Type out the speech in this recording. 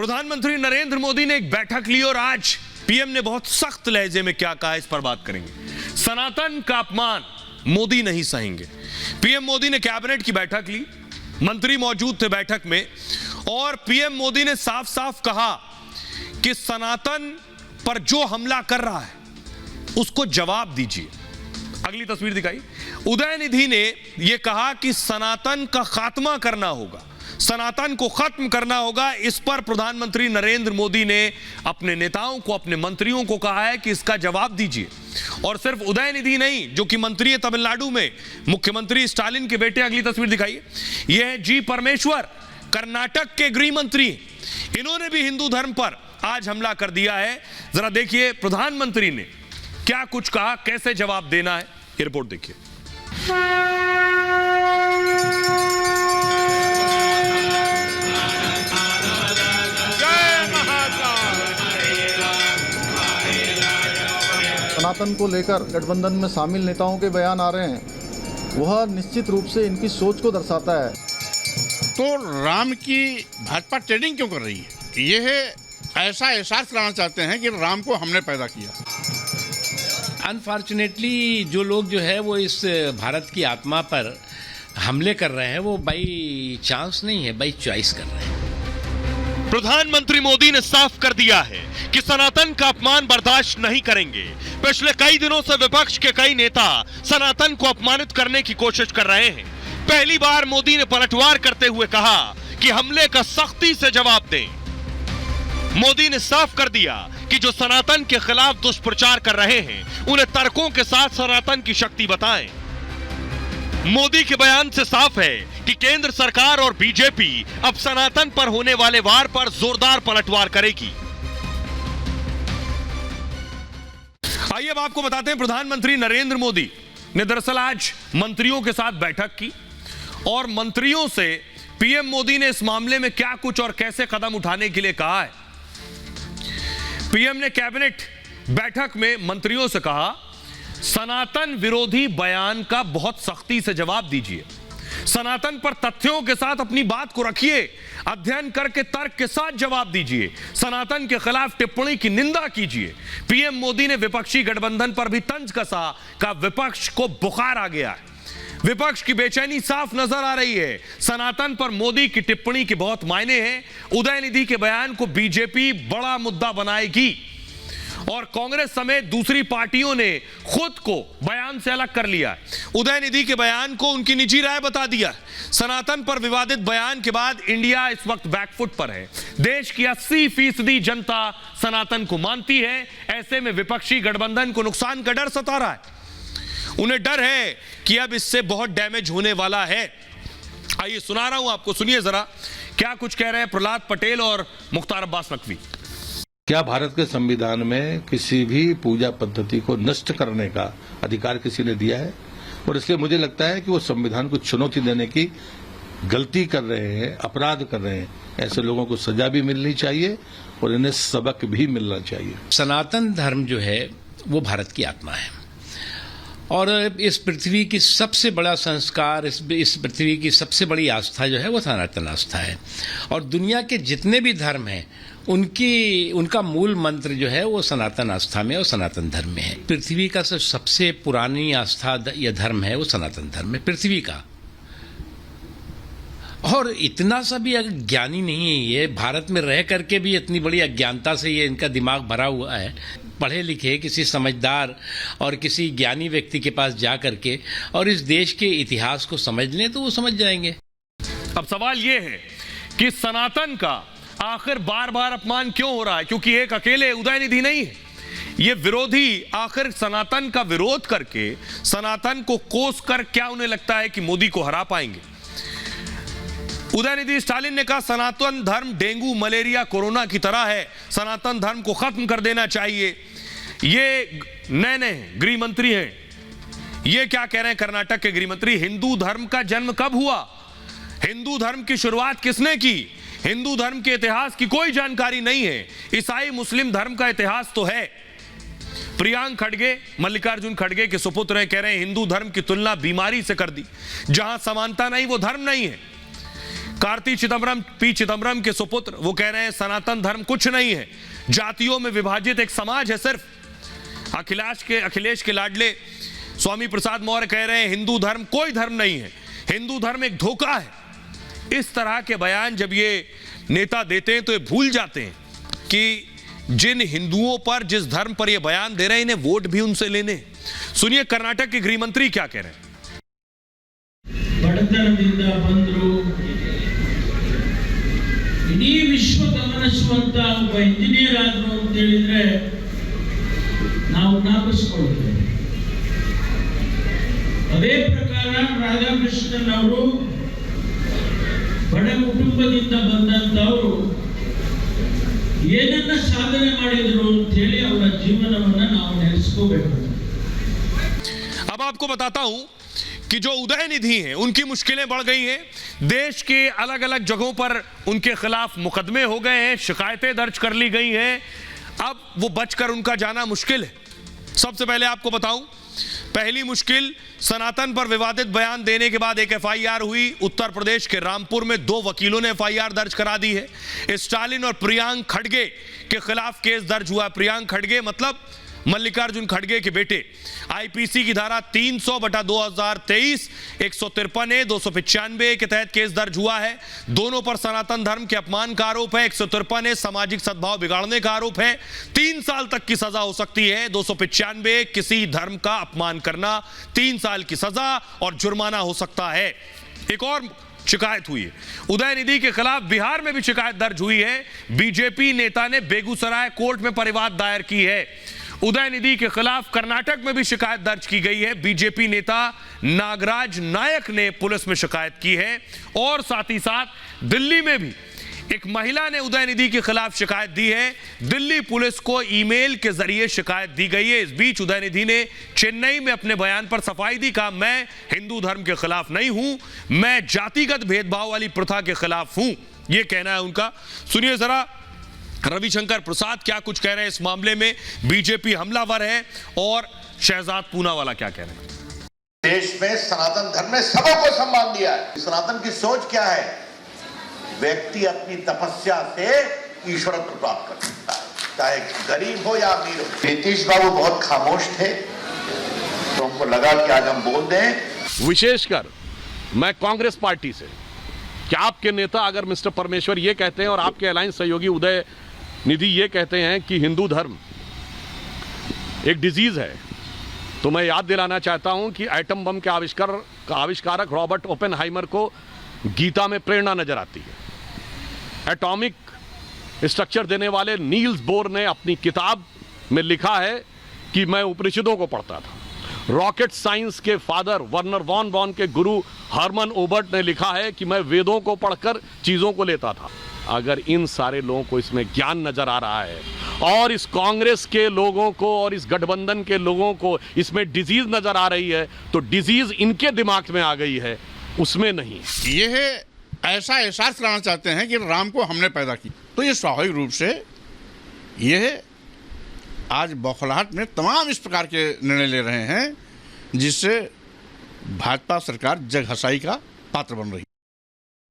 प्रधानमंत्री नरेंद्र मोदी ने एक बैठक ली और आज पीएम ने बहुत सख्त लहजे में क्या कहा, इस पर बात करेंगे। सनातन का अपमान मोदी नहीं सहेंगे। पीएम मोदी ने कैबिनेट की बैठक ली, मंत्री मौजूद थे बैठक में, और पीएम मोदी ने साफ साफ कहा कि सनातन पर जो हमला कर रहा है उसको जवाब दीजिए। अगली तस्वीर दिखाई। उदयनिधि ने यह कहा कि सनातन का खात्मा करना होगा, सनातन को खत्म करना होगा। इस पर प्रधानमंत्री नरेंद्र मोदी ने अपने नेताओं को, अपने मंत्रियों को कहा है कि इसका जवाब दीजिए। और सिर्फ उदयनिधि नहीं, जो कि मंत्री है तमिलनाडु में, मुख्यमंत्री स्टालिन के बेटे, अगली तस्वीर दिखाइए, यह है जी परमेश्वर, कर्नाटक के गृह मंत्री। इन्होंने भी हिंदू धर्म पर आज हमला कर दिया है। जरा देखिए प्रधानमंत्री ने क्या कुछ कहा, कैसे जवाब देना है, ये रिपोर्ट देखिए। सनातन को लेकर गठबंधन में शामिल नेताओं के बयान आ रहे हैं, वह निश्चित रूप से इनकी सोच को दर्शाता है। तो राम की भाजपा ट्रेडिंग क्यों कर रही है? यह ऐसा एहसास कराना चाहते हैं कि राम को हमने पैदा किया। अनफॉर्चुनेटली जो लोग जो है वो इस भारत की आत्मा पर हमले कर रहे हैं, वो बाई चांस नहीं है, बाई चॉइस कर रहे हैं। प्रधानमंत्री मोदी ने साफ कर दिया है कि सनातन का अपमान बर्दाश्त नहीं करेंगे। पिछले कई दिनों से विपक्ष के कई नेता सनातन को अपमानित करने की कोशिश कर रहे हैं। पहली बार मोदी ने पलटवार करते हुए कहा कि हमले का सख्ती से जवाब दें। मोदी ने साफ कर दिया कि जो सनातन के खिलाफ दुष्प्रचार कर रहे हैं, उन्हें तर्कों के साथ सनातन की शक्ति बताएं। मोदी के बयान से साफ है कि केंद्र सरकार और बीजेपी अब सनातन पर होने वाले वार पर जोरदार पलटवार करेगी। आइए अब आपको बताते हैं, प्रधानमंत्री नरेंद्र मोदी ने दरअसल आज मंत्रियों के साथ बैठक की और मंत्रियों से पीएम मोदी ने इस मामले में क्या कुछ और कैसे कदम उठाने के लिए कहा है। पीएम ने कैबिनेट बैठक में मंत्रियों से कहा, सनातन विरोधी बयान का बहुत सख्ती से जवाब दीजिए। सनातन पर तथ्यों के साथ अपनी बात को रखिए, अध्ययन करके तर्क के साथ जवाब दीजिए। सनातन के खिलाफ टिप्पणी की निंदा कीजिए। पीएम मोदी ने विपक्षी गठबंधन पर भी तंज कसा, का विपक्ष को बुखार आ गया है। विपक्ष की बेचैनी साफ नजर आ रही है। सनातन पर मोदी की टिप्पणी के बहुत मायने हैं। उदयनिधि के बयान को बीजेपी बड़ा मुद्दा बनाएगी और कांग्रेस समेत दूसरी पार्टियों ने खुद को बयान से अलग कर लिया। उदयनिधि के बयान को उनकी निजी राय बता दिया। सनातन पर विवादित बयान के बाद इंडिया इस वक्त बैकफुट पर है। देश की 80% जनता सनातन को मानती है। ऐसे में विपक्षी गठबंधन को नुकसान का डर सता रहा है। उन्हें डर है कि अब इससे बहुत डैमेज होने वाला है। आइए सुना रहा हूं आपको, सुनिए जरा क्या कुछ कह रहे हैं प्रहलाद पटेल और मुख्तार अब्बास नकवी। क्या भारत के संविधान में किसी भी पूजा पद्धति को नष्ट करने का अधिकार किसी ने दिया है? और इसलिए मुझे लगता है कि वो संविधान को चुनौती देने की गलती कर रहे हैं, अपराध कर रहे हैं। ऐसे लोगों को सजा भी मिलनी चाहिए और इन्हें सबक भी मिलना चाहिए। सनातन धर्म जो है वो भारत की आत्मा है और इस पृथ्वी की सबसे बड़ा संस्कार, इस पृथ्वी की सबसे बड़ी आस्था जो है वो सनातन आस्था है। और दुनिया के जितने भी धर्म हैं उनका मूल मंत्र जो है वो सनातन आस्था में और सनातन धर्म में है। पृथ्वी का सबसे पुरानी आस्था या धर्म है वो सनातन धर्म है, पृथ्वी का। और इतना सा भी ज्ञानी नहीं है ये, भारत में रह करके भी इतनी बड़ी अज्ञानता से ये इनका दिमाग भरा हुआ है। पढ़े लिखे किसी समझदार और किसी ज्ञानी व्यक्ति के पास जा करके और इस देश के इतिहास को समझ लें तो वो समझ जाएंगे। अब सवाल ये है कि सनातन का आखिर बार बार अपमान क्यों हो रहा है? क्योंकि एक अकेले उदयनिधि नहीं है, ये विरोधी आखिर सनातन का विरोध करके, सनातन को कोस कर क्या उन्हें लगता है कि मोदी को हरा पाएंगे? उदयनिधि स्टालिन ने कहा, सनातन धर्म डेंगू, मलेरिया, कोरोना की तरह है, सनातन धर्म को खत्म कर देना चाहिए। ये नए गृह मंत्री हैं, ये क्या कह रहे हैं कर्नाटक के गृह मंत्री? हिंदू धर्म का जन्म कब हुआ? हिंदू धर्म की शुरुआत किसने की? हिंदू धर्म के इतिहास की कोई जानकारी नहीं है। ईसाई मुस्लिम धर्म का इतिहास तो है। प्रियांक खड़गे, मल्लिकार्जुन खड़गे के सुपुत्र हैं, कह रहे हैं हिंदू धर्म की तुलना बीमारी से कर दी। जहां समानता नहीं वो धर्म नहीं है। कार्ति चिदम्बरम, पी चिदम्बरम के सुपुत्र, वो कह रहे हैं सनातन धर्म कुछ नहीं है, जातियों में विभाजित एक समाज है सिर्फ। अखिलेश के लाडले स्वामी प्रसाद मौर्य कह रहे हैं हिंदू धर्म कोई धर्म नहीं है, हिंदू धर्म एक धोखा है। इस तरह के बयान जब ये नेता देते हैं तो ये भूल जाते हैं कि जिन हिंदुओं पर, जिस धर्म पर ये बयान दे रहे हैं, इन्हें वोट भी उनसे लेने। सुनिए कर्नाटक के गृह मंत्री क्या कह रहे हैं। ಬಡತನದಿಂದ ಬಂದರು, ಇಡೀ ವಿಶ್ವ ಗಮನಿಸುವಂತ ಒಬ್ಬ ಇಂಜಿನಿಯರ್ ಆದ್ರು ಅಂತ ಹೇಳಿದ್ರೆ ನಾವು ಜ್ಞಾಪಿಸ್ಕೊಳ್ತೇವೆ. ಅದೇ ಪ್ರಕಾರ ರಾಧಾಕೃಷ್ಣನ್ ಅವರು ಬಡ ಕುಟುಂಬದಿಂದ ಬಂದಂತವರು ಏನನ್ನ ಸಾಧನೆ ಮಾಡಿದ್ರು ಅಂತ ಹೇಳಿ ಅವರ ಜೀವನವನ್ನ ನಾವು ನೆನೆಸ್ಕೋಬೇಕು. अब आपको बताता हूं कि जो उदय निधि हैं उनकी मुश्किलें बढ़ गई हैं। देश के अलग अलग जगहों पर उनके खिलाफ मुकदमे हो गए हैं, शिकायतें दर्ज कर ली गई हैं। अब वो बचकर उनका जाना मुश्किल है। सबसे पहले आपको बताऊं, पहली मुश्किल, सनातन पर विवादित बयान देने के बाद एक एफआईआर हुई। उत्तर प्रदेश के रामपुर में 2 वकीलों ने एफआईआर दर्ज करा दी है। स्टालिन और प्रियांक खड़गे के खिलाफ केस दर्ज हुआ। प्रियांक खड़गे मतलब मल्लिकार्जुन खड़गे के बेटे। आईपीसी की धारा 300/2023, 153A, 295A के तहत केस दर्ज हुआ है। दोनों पर सनातन धर्म के अपमान का आरोप है। 153A सामाजिक सद्भाव बिगाड़ने का आरोप है। 3 साल तक की सजा हो सकती है। 295A किसी धर्म का अपमान करना, 3 साल की सजा और जुर्माना हो सकता है। एक और शिकायत हुई है उदय निधि के खिलाफ, बिहार में भी शिकायत दर्ज हुई है। बीजेपी नेता ने बेगूसराय कोर्ट में परिवाद दायर की है। उदय निधि के खिलाफ कर्नाटक में भी शिकायत दर्ज की गई है। बीजेपी नेता नागराज नायक ने पुलिस में शिकायत की है। और साथ ही साथ दिल्ली में भी एक महिला ने उदय निधि के खिलाफ शिकायत दी है। दिल्ली पुलिस को ईमेल के जरिए शिकायत दी गई है। इस बीच उदय निधि ने चेन्नई में अपने बयान पर सफाई दी, कहा मैं हिंदू धर्म के खिलाफ नहीं हूं, मैं जातिगत भेदभाव वाली प्रथा के खिलाफ हूं, यह कहना है उनका। सुनिए जरा रविशंकर प्रसाद क्या कुछ कह रहे हैं इस मामले में। बीजेपी हमलावर है और शहजाद पूनावाला क्या कह रहे हैं। देश में सनातन धर्म ने सबको सम्मान दिया है। सनातन की सोच क्या है? व्यक्ति अपनी तपस्या से ईश्वरत्व प्राप्त कर सकता है, चाहे गरीब हो या अमीर हो। नीतीश बाबू बहुत खामोश थे, तो हमको लगा कि आज हम बोल दें। विशेषकर मैं कांग्रेस पार्टी से, कि आपके नेता अगर मिस्टर परमेश्वर ये कहते हैं और आपके अलायंस सहयोगी उदय निधि ये कहते हैं कि हिंदू धर्म एक डिजीज है, तो मैं याद दिलाना चाहता हूं कि एटम बम के आविष्कारक रॉबर्ट ओपेनहाइमर को गीता में प्रेरणा नजर आती है। एटॉमिक स्ट्रक्चर देने वाले नील्स बोर ने अपनी किताब में लिखा है कि मैं उपनिषदों को पढ़ता था। रॉकेट साइंस के फादर वर्नर वॉन बॉन के गुरु हरमन ओबर्ट ने लिखा है कि मैं वेदों को पढ़कर चीजों को लेता था। अगर इन सारे लोगों को इसमें ज्ञान नजर आ रहा है और इस कांग्रेस के लोगों को और इस गठबंधन के लोगों को इसमें डिजीज नजर आ रही है, तो डिजीज इनके दिमाग में आ गई है, उसमें नहीं। यह ऐसा एहसास कराना चाहते हैं कि राम को हमने पैदा किया, तो ये स्वाभाविक रूप से यह आज बौखलाहट में तमाम इस प्रकार के निर्णय ले रहे हैं, जिससे भाजपा सरकार जगहसाई का पात्र बन रही है।